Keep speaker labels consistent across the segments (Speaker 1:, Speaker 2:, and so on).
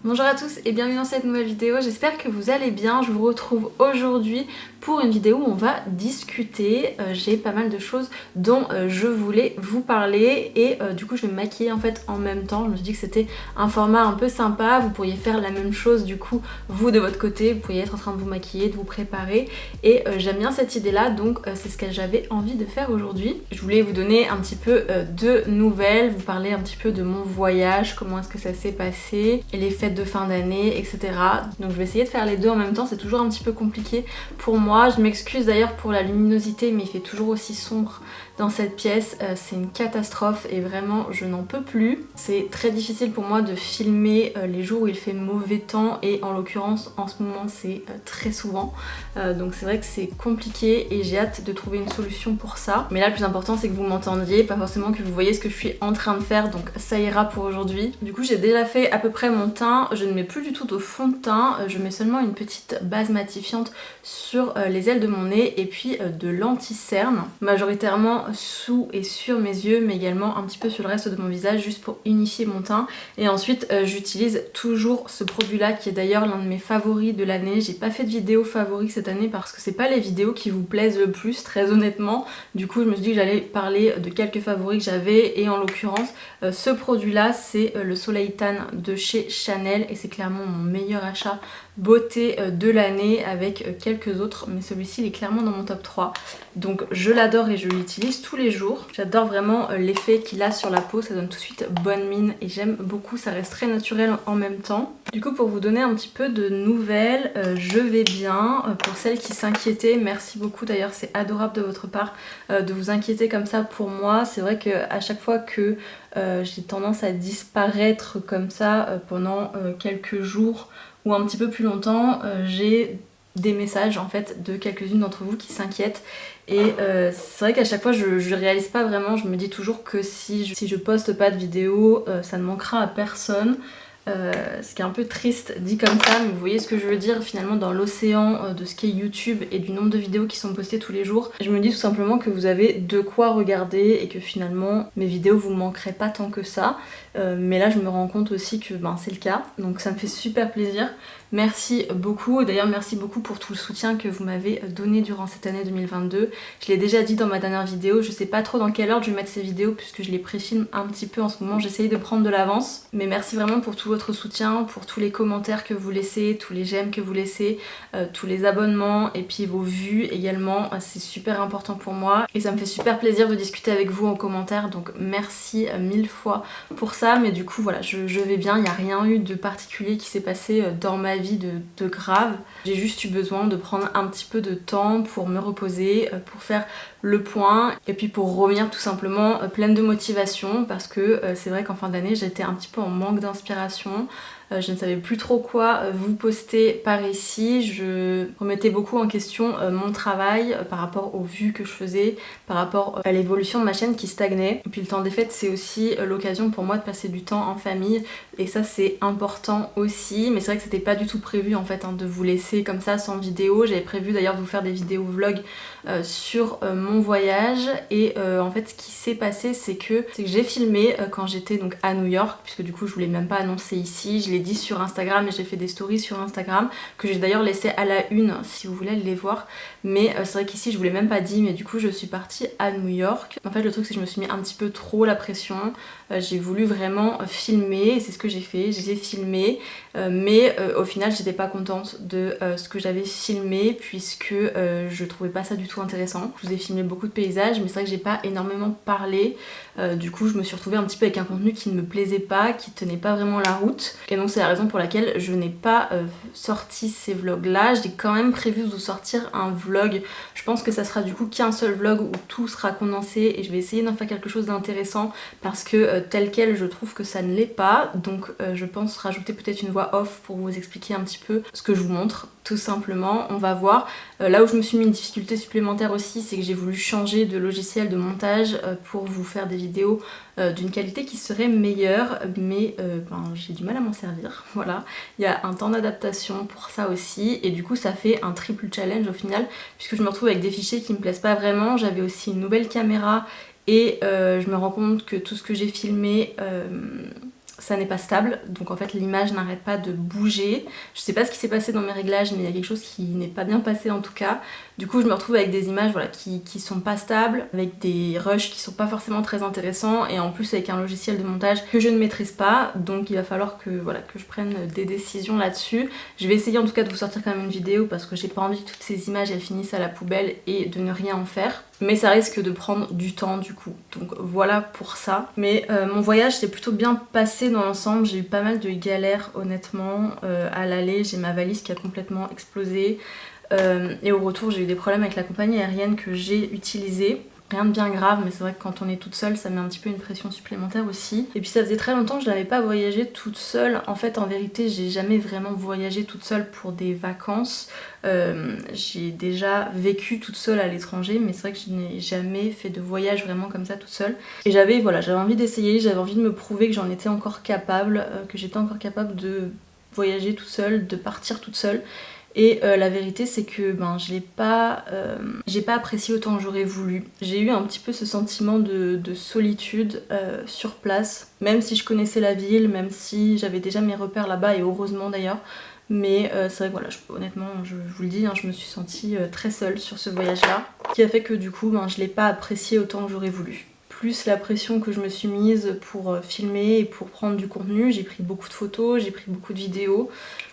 Speaker 1: Bonjour à tous et bienvenue dans cette nouvelle vidéo, j'espère que vous allez bien. Je vous retrouve aujourd'hui pour une vidéo où on va discuter. J'ai pas mal de choses dont je voulais vous parler et du coup je vais me maquiller en fait en même temps. Je me suis dit que c'était un format un peu sympa, vous pourriez faire la même chose du coup vous de votre côté, vous pourriez être en train de vous maquiller, de vous préparer et j'aime bien cette idée là, donc c'est ce que j'avais envie de faire aujourd'hui. Je voulais vous donner un petit peu de nouvelles, vous parler un petit peu de mon voyage, comment est-ce que ça s'est passé et les fêtes de fin d'année, etc. Donc je vais essayer de faire les deux en même temps, c'est toujours un petit peu compliqué pour moi. Je m'excuse d'ailleurs pour la luminosité, mais il fait toujours aussi sombre dans cette pièce, c'est une catastrophe et vraiment je n'en peux plus. C'est très difficile pour moi de filmer les jours où il fait mauvais temps et en l'occurrence en ce moment c'est très souvent. Donc c'est vrai que c'est compliqué et j'ai hâte de trouver une solution pour ça. Mais là le plus important c'est que vous m'entendiez, pas forcément que vous voyez ce que je suis en train de faire, donc ça ira pour aujourd'hui. Du coup j'ai déjà fait à peu près mon teint, je ne mets plus du tout de fond de teint, je mets seulement une petite base matifiante sur les ailes de mon nez et puis de l'anti-cerne, majoritairement sous et sur mes yeux mais également un petit peu sur le reste de mon visage juste pour unifier mon teint. Et ensuite j'utilise toujours ce produit là qui est d'ailleurs l'un de mes favoris de l'année. J'ai pas fait de vidéo favori cette année parce que c'est pas les vidéos qui vous plaisent le plus très honnêtement. Du coup je me suis dit que j'allais parler de quelques favoris que j'avais et en l'occurrence ce produit là c'est le Soleil Tan de chez Chanel et c'est clairement mon meilleur achat beauté de l'année avec quelques autres, mais celui-ci il est clairement dans mon top 3. Donc je l'adore et je l'utilise tous les jours. J'adore vraiment l'effet qu'il a sur la peau, ça donne tout de suite bonne mine et j'aime beaucoup, ça reste très naturel en même temps. Du coup pour vous donner un petit peu de nouvelles, je vais bien. Pour celles qui s'inquiétaient, merci beaucoup d'ailleurs, c'est adorable de votre part de vous inquiéter comme ça pour moi. C'est vrai qu'à chaque fois que j'ai tendance à disparaître comme ça pendant quelques jours ou un petit peu plus longtemps, j'ai des messages en fait de quelques-unes d'entre vous qui s'inquiètent et c'est vrai qu'à chaque fois je réalise pas vraiment, je me dis toujours que si je poste pas de vidéo ça ne manquera à personne. Ce qui est un peu triste dit comme ça, mais vous voyez ce que je veux dire finalement dans l'océan de ce qu'est YouTube et du nombre de vidéos qui sont postées tous les jours. Je me dis tout simplement que vous avez de quoi regarder et que finalement mes vidéos vous manqueraient pas tant que ça. Mais là je me rends compte aussi que c'est le cas, donc ça me fait super plaisir. Merci beaucoup, d'ailleurs merci beaucoup pour tout le soutien que vous m'avez donné durant cette année 2022. Je l'ai déjà dit dans ma dernière vidéo, je sais pas trop dans quelle ordre je vais mettre ces vidéos puisque je les préfilme un petit peu en ce moment, j'essaye de prendre de l'avance. Mais merci vraiment pour tout votre soutien, pour tous les commentaires que vous laissez, tous les j'aime que vous laissez, tous les abonnements et puis vos vues également, c'est super important pour moi. Et ça me fait super plaisir de discuter avec vous en commentaire, donc merci mille fois pour ça. Mais du coup voilà, je vais bien, il n'y a rien eu de particulier qui s'est passé dans ma vie de grave. J'ai juste eu besoin de prendre un petit peu de temps pour me reposer, pour faire le point et puis pour revenir tout simplement pleine de motivation parce que c'est vrai qu'en fin d'année j'étais un petit peu en manque d'inspiration. Je ne savais plus trop quoi vous poster par ici, je remettais beaucoup en question mon travail par rapport aux vues que je faisais, par rapport à l'évolution de ma chaîne qui stagnait. Et puis le temps des fêtes c'est aussi l'occasion pour moi de passer du temps en famille et ça c'est important aussi, mais c'est vrai que c'était pas du tout prévu en fait de vous laisser comme ça sans vidéo. J'avais prévu d'ailleurs de vous faire des vidéos vlog sur mon voyage et en fait ce qui s'est passé c'est que j'ai filmé quand j'étais donc à New York, puisque du coup je voulais même pas annoncer ici, je l'ai dit sur Instagram et j'ai fait des stories sur Instagram que j'ai d'ailleurs laissé à la une si vous voulez les voir, mais c'est vrai qu'ici je vous l'ai même pas dit, mais du coup je suis partie à New York. En fait le truc c'est que je me suis mis un petit peu trop la pression, j'ai voulu vraiment filmer et c'est ce que j'ai fait, j'ai filmé mais au final j'étais pas contente de ce que j'avais filmé puisque je trouvais pas ça du tout intéressant. Je vous ai filmé beaucoup de paysages mais c'est vrai que j'ai pas énormément parlé, du coup je me suis retrouvée un petit peu avec un contenu qui ne me plaisait pas, qui tenait pas vraiment la route et donc c'est la raison pour laquelle je n'ai pas sorti ces vlogs là. J'ai quand même prévu de vous sortir un vlog, je pense que ça sera du coup qu'un seul vlog où tout sera condensé et je vais essayer d'en faire quelque chose d'intéressant parce que tel quel je trouve que ça ne l'est pas, donc je pense rajouter peut-être une voix off pour vous expliquer un petit peu ce que je vous montre tout simplement, on va voir. Là où je me suis mis une difficulté supplémentaire aussi c'est que j'ai voulu changer de logiciel de montage pour vous faire des vidéos d'une qualité qui serait meilleure mais j'ai du mal à m'en servir, voilà. Il y a un temps d'adaptation pour ça aussi et du coup ça fait un triple challenge au final puisque je me retrouve avec des fichiers qui me plaisent pas vraiment. J'avais aussi une nouvelle caméra et je me rends compte que tout ce que j'ai filmé ça n'est pas stable, donc en fait l'image n'arrête pas de bouger. Je sais pas ce qui s'est passé dans mes réglages, mais il y a quelque chose qui n'est pas bien passé en tout cas. Du coup je me retrouve avec des images voilà, qui sont pas stables, avec des rushs qui sont pas forcément très intéressants, et en plus avec un logiciel de montage que je ne maîtrise pas, donc il va falloir que, voilà, que je prenne des décisions là-dessus. Je vais essayer en tout cas de vous sortir quand même une vidéo, parce que j'ai pas envie que toutes ces images elles finissent à la poubelle et de ne rien en faire. Mais ça risque de prendre du temps du coup, donc voilà pour ça. Mais mon voyage s'est plutôt bien passé dans l'ensemble, j'ai eu pas mal de galères honnêtement. À l'aller j'ai ma valise qui a complètement explosé, et au retour j'ai eu des problèmes avec la compagnie aérienne que j'ai utilisée. Rien de bien grave, mais c'est vrai que quand on est toute seule, ça met un petit peu une pression supplémentaire aussi. Et puis ça faisait très longtemps que je n'avais pas voyagé toute seule. En fait, en vérité, j'ai jamais vraiment voyagé toute seule pour des vacances. J'ai déjà vécu toute seule à l'étranger, mais c'est vrai que je n'ai jamais fait de voyage vraiment comme ça toute seule. Et j'avais envie d'essayer, j'avais envie de me prouver que j'en étais encore capable, que j'étais encore capable de voyager toute seule, de partir toute seule. Et la vérité c'est que j'ai pas apprécié autant que j'aurais voulu. J'ai eu un petit peu ce sentiment de solitude sur place, même si je connaissais la ville, même si j'avais déjà mes repères là-bas, et heureusement d'ailleurs. Mais c'est vrai que voilà, honnêtement, je vous le dis, je me suis sentie très seule sur ce voyage-là, qui a fait que du coup, je l'ai pas apprécié autant que j'aurais voulu. Plus la pression que je me suis mise pour filmer et pour prendre du contenu, j'ai pris beaucoup de photos, j'ai pris beaucoup de vidéos,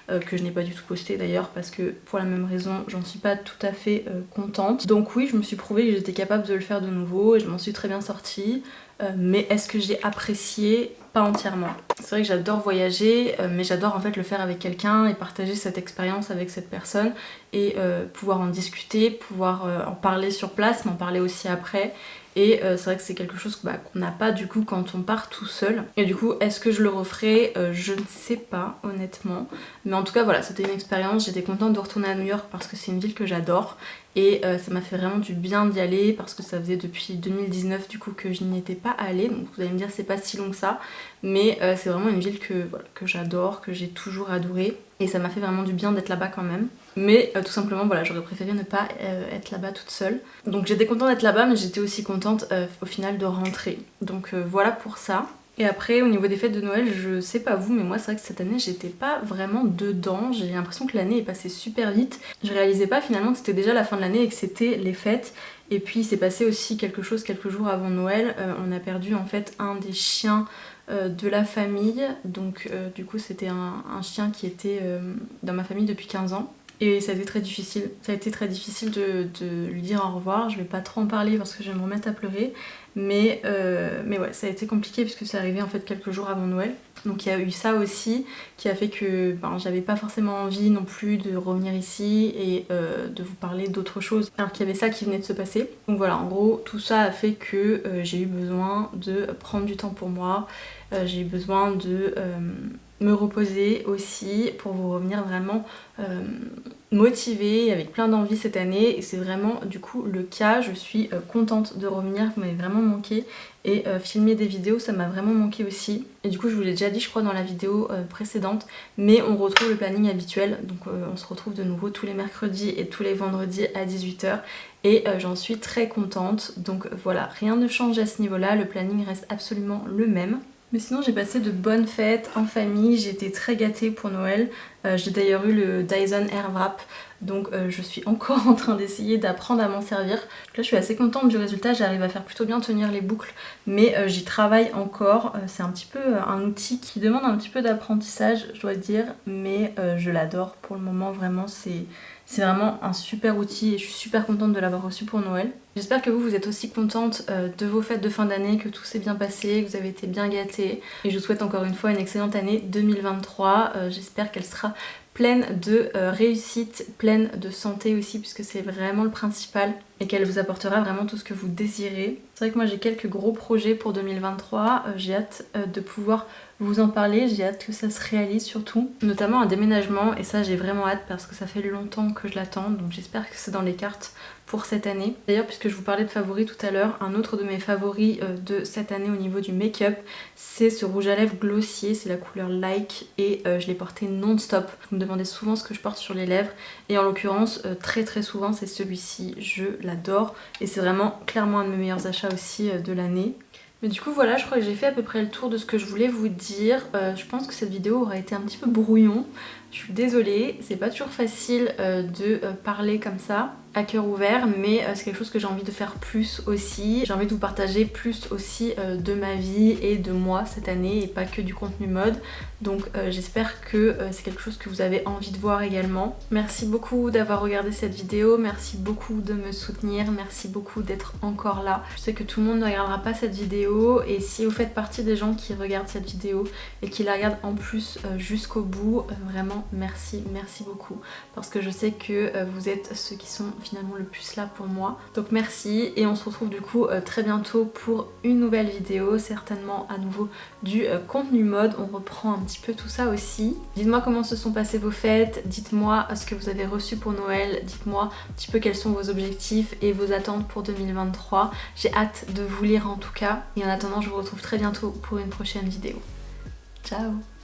Speaker 1: que je n'ai pas du tout postées d'ailleurs, parce que pour la même raison, j'en suis pas tout à fait contente. Donc oui, je me suis prouvé que j'étais capable de le faire de nouveau, et je m'en suis très bien sortie. Mais est-ce que j'ai apprécié? Pas entièrement. C'est vrai que j'adore voyager, mais j'adore en fait le faire avec quelqu'un et partager cette expérience avec cette personne, et pouvoir en discuter, pouvoir en parler sur place, m'en parler aussi après. Et c'est vrai que c'est quelque chose qu'on n'a pas du coup quand on part tout seul. Et du coup, est-ce que je le referai? Je ne sais pas honnêtement. Mais en tout cas voilà, c'était une expérience. J'étais contente de retourner à New York parce que c'est une ville que j'adore. Et ça m'a fait vraiment du bien d'y aller, parce que ça faisait depuis 2019 du coup que je n'y étais pas allée. Donc vous allez me dire c'est pas si long que ça. Mais c'est vraiment une ville que j'adore, que j'ai toujours adorée. Et ça m'a fait vraiment du bien d'être là-bas quand même. Mais tout simplement voilà, j'aurais préféré ne pas être là-bas toute seule. Donc j'étais contente d'être là-bas, mais j'étais aussi contente au final de rentrer. Donc voilà pour ça. Et après au niveau des fêtes de Noël, je sais pas vous, mais moi c'est vrai que cette année j'étais pas vraiment dedans. J'ai l'impression que l'année est passée super vite. Je réalisais pas finalement que c'était déjà la fin de l'année et que c'était les fêtes. Et puis il s'est passé aussi quelque chose quelques jours avant Noël. On a perdu en fait un des chiens de la famille. Donc du coup c'était un chien qui était dans ma famille depuis 15 ans. Et ça a été très difficile. Ça a été très difficile de lui dire au revoir. Je vais pas trop en parler parce que je vais me remettre à pleurer. Mais ouais, ça a été compliqué puisque c'est arrivé en fait quelques jours avant Noël. Donc il y a eu ça aussi qui a fait que j'avais pas forcément envie non plus de revenir ici et de vous parler d'autre chose, alors qu'il y avait ça qui venait de se passer. Donc voilà, en gros tout ça a fait que j'ai eu besoin de prendre du temps pour moi. J'ai eu besoin de me reposer aussi pour vous revenir vraiment motivée, avec plein d'envie cette année. Et c'est vraiment du coup le cas. Je suis contente de revenir, vous m'avez vraiment manqué. Et filmer des vidéos, ça m'a vraiment manqué aussi. Et du coup je vous l'ai déjà dit je crois dans la vidéo précédente, mais on retrouve le planning habituel. Donc on se retrouve de nouveau tous les mercredis et tous les vendredis à 18 h. Et j'en suis très contente. Donc voilà, rien ne change à ce niveau-là, le planning reste absolument le même. Mais sinon j'ai passé de bonnes fêtes en famille, j'ai été très gâtée pour Noël. J'ai d'ailleurs eu le Dyson Airwrap, donc je suis encore en train d'essayer d'apprendre à m'en servir. Là je suis assez contente du résultat, j'arrive à faire plutôt bien tenir les boucles, mais j'y travaille encore. C'est un petit peu un outil qui demande un petit peu d'apprentissage, je dois dire, mais je l'adore pour le moment, vraiment c'est vraiment un super outil et je suis super contente de l'avoir reçu pour Noël. J'espère que vous êtes aussi contente de vos fêtes de fin d'année, que tout s'est bien passé, que vous avez été bien gâtés. Et je vous souhaite encore une fois une excellente année 2023. J'espère qu'elle sera pleine de réussite, pleine de santé aussi, puisque c'est vraiment le principal, et qu'elle vous apportera vraiment tout ce que vous désirez. C'est vrai que moi j'ai quelques gros projets pour 2023, j'ai hâte de pouvoir vous en parler, j'ai hâte que ça se réalise surtout, notamment un déménagement, et ça j'ai vraiment hâte parce que ça fait longtemps que je l'attends, donc j'espère que c'est dans les cartes pour cette année. D'ailleurs, puisque je vous parlais de favoris tout à l'heure, un autre de mes favoris de cette année au niveau du make-up, c'est ce rouge à lèvres glossier, c'est la couleur Like, et je l'ai porté non-stop. Vous me demandez souvent ce que je porte sur les lèvres, et en l'occurrence très souvent c'est celui-ci, je l'adore, et c'est vraiment clairement un de mes meilleurs achats aussi de l'année. Mais du coup voilà, je crois que j'ai fait à peu près le tour de ce que je voulais vous dire. Je pense que cette vidéo aurait été un petit peu brouillon. Je suis désolée, c'est pas toujours facile de parler comme ça à cœur ouvert, mais c'est quelque chose que j'ai envie de faire plus aussi. J'ai envie de vous partager plus aussi de ma vie et de moi cette année et pas que du contenu mode. Donc j'espère que c'est quelque chose que vous avez envie de voir également. Merci beaucoup d'avoir regardé cette vidéo, merci beaucoup de me soutenir, merci beaucoup d'être encore là. Je sais que tout le monde ne regardera pas cette vidéo et si vous faites partie des gens qui regardent cette vidéo et qui la regardent en plus jusqu'au bout, vraiment merci beaucoup parce que je sais que vous êtes ceux qui sont finalement le plus là pour moi. Donc merci et on se retrouve du coup très bientôt pour une nouvelle vidéo, certainement à nouveau du contenu mode. On reprend un petit peu tout ça aussi. Dites-moi comment se sont passées vos fêtes, dites-moi ce que vous avez reçu pour Noël, dites-moi un petit peu quels sont vos objectifs et vos attentes pour 2023. J'ai hâte de vous lire en tout cas et en attendant je vous retrouve très bientôt pour une prochaine vidéo. Ciao!